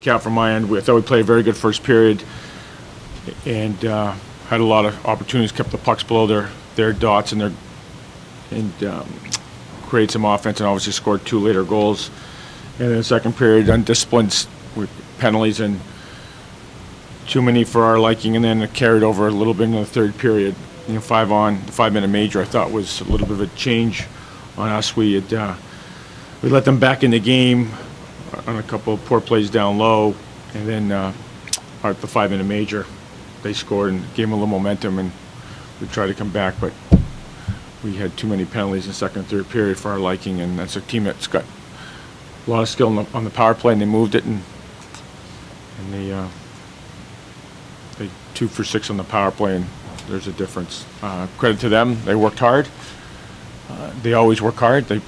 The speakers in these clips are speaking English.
Cap from my end. I thought we played a very good first period and had a lot of opportunities, kept the pucks below their dots and created some offense, and obviously scored 2 later goals. And in the second period, undisciplined with penalties and too many for our liking, and then it carried over a little bit in the third period. 5-minute major I thought was a little bit of a change on us. We let them back in the game on a couple of poor plays down low, and then at the 5-minute major they scored and gave them a little momentum, and we tried to come back, but we had too many penalties in the second and third period for our liking, and that's a team that's got a lot of skill on the power play, and they moved it, and they 2 for 6 on the power play, and there's a difference. Credit to them, they worked hard. They always work hard. They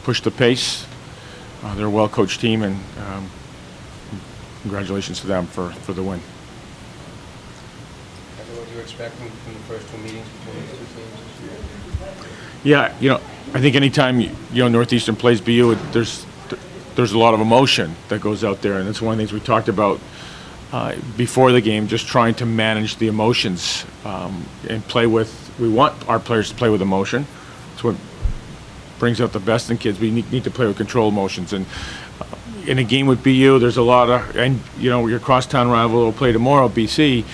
push the pace. They're a well-coached team, and congratulations to them for the win. What do you expect from the first 2 meetings between these 2 teams this year? Yeah, I think anytime Northeastern plays BU, there's a lot of emotion that goes out there, and that's one of the things we talked about before the game, just trying to manage the emotions and play with. We want our players to play with emotion. That's what brings out the best in kids. We need to play with controlled emotions, and in a game with BU, there's a lot of, and your crosstown rival will play tomorrow, BC.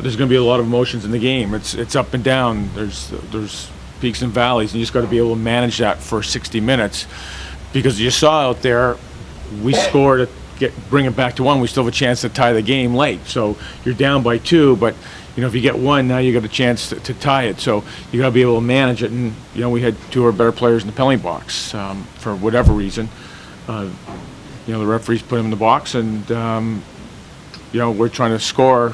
There's going to be a lot of emotions in the game. It's up and down. There's peaks and valleys, and you just got to be able to manage that for 60 minutes. Because you saw out there, we scored bring it back to 1. We still have a chance to tie the game late. So you're down by 2, but if you get 1, now you got a chance to tie it. So you got to be able to manage it. And we had 2 of our better players in the penalty box for whatever reason. The referees put them in the box, and we're trying to score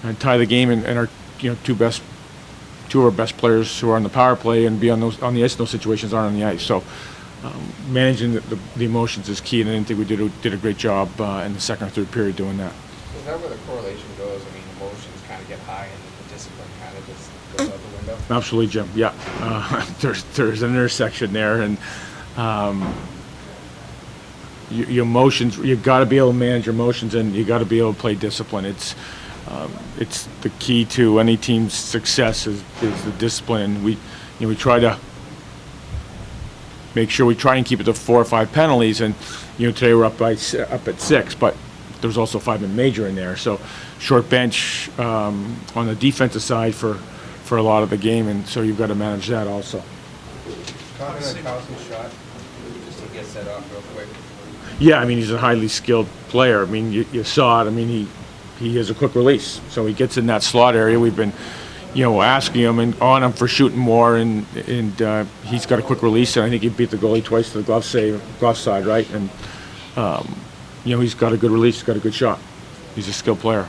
and tie the game, and our 2 of our best players who are on the power play and be on the ice in those situations aren't on the ice. So managing the emotions is key, and I didn't think we did a great job in the second or third period doing that. Is that where the correlation goes? I mean, emotions kind of get high, and the discipline kind of just goes out the window? Absolutely, Jim. Yeah. There's an intersection there, and your emotions, you got to be able to manage your emotions, and you got to be able to play discipline. It's the key to any team's success is the discipline. We try to make sure we try and keep it to 4 or 5 penalties, and today we're up at 6, but there's also a 5-minute major in there, so short bench on the defensive side for a lot of the game, and so you've got to manage that also. Comment on Carlson's shot, just to get set off real quick. Yeah, I mean, he's a highly skilled player. I mean, you saw it. I mean, he has a quick release, so he gets in that slot area. We've been asking him and on him for shooting more, and he's got a quick release, and I think he beat the goalie twice to the glove side, right? And he's got a good release, he's got a good shot. He's a skilled player.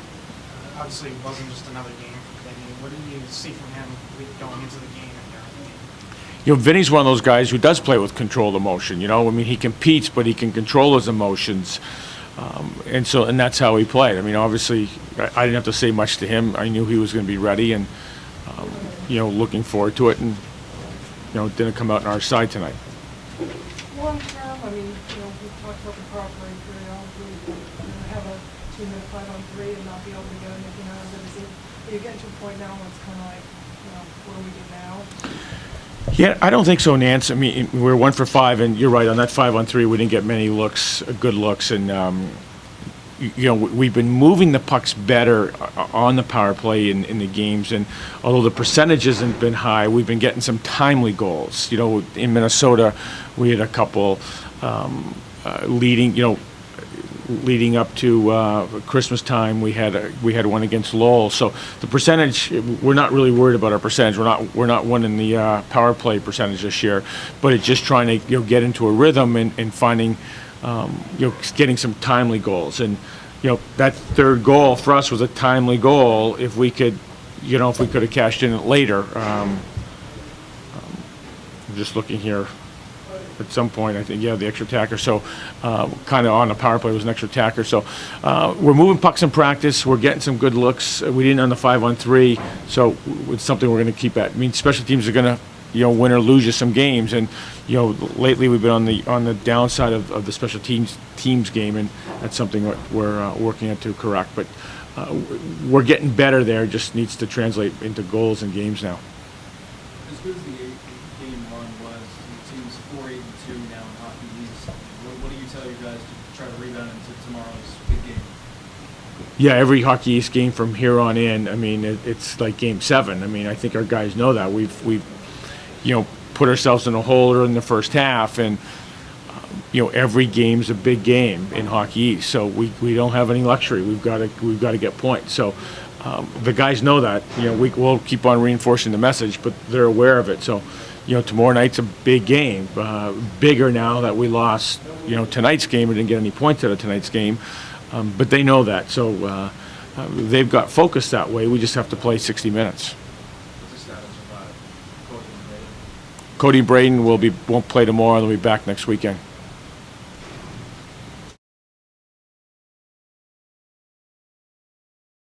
Obviously, it wasn't just another game for Vinny. What do you see from him going into the game and during the game? Vinny's one of those guys who does play with controlled emotion. I mean, he competes, but he can control his emotions. And that's how he played. I mean, obviously, I didn't have to say much to him. I knew he was going to be ready, and looking forward to it, and it didn't come out on our side tonight. Long term, I mean, we talked about the power play periodically, have a 2-minute 5-on-3 and not be able to get anything out of it. Are you getting to a point now where it's kind of like, what do we do now? Yeah, I don't think so, Nance. I mean, we're 1 for 5, and you're right, on that 5-on-3, we didn't get many good looks, and we've been moving the pucks better on the power play in the games, and although the percentage hasn't been high, we've been getting some timely goals. In Minnesota, we had a couple leading up to Christmas time. We had one against Lowell. So the percentage, we're not really worried about our percentage. We're not winning the power play percentage this year, but it's just trying to get into a rhythm and finding. Getting some timely goals, and that third goal for us was a timely goal. If we could have cashed in it later. I'm just looking here. At some point, I think, the extra tacker. So, kind of on the power play was an extra tacker. So, we're moving pucks in practice. We're getting some good looks. We didn't on the 5-on-3, so it's something we're going to keep at. I mean, special teams are going to win or lose you some games. And, lately we've been on the downside of the special teams game, and that's something that we're working at to correct. But we're getting better there. It just needs to translate into goals and games now. As good as the eight-game run was, the team's 4-8-2 now in Hockey East. What do you tell your guys to try to rebound into tomorrow's big game? Yeah, every Hockey East game from here on in, I mean, it's like Game 7. I mean, I think our guys know that. We've put ourselves in a hole in the first half, and every game's a big game in Hockey East. So we don't have any luxury. We've got to get points. So the guys know that. We'll keep on reinforcing the message, but they're aware of it. So tomorrow night's a big game, bigger now that we lost tonight's game. We didn't get any points out of tonight's game, but they know that. So they've got focused that way. We just have to play 60 minutes. What's the status of Cody and Brady? Cody and Braden won't play tomorrow. They'll be back next weekend.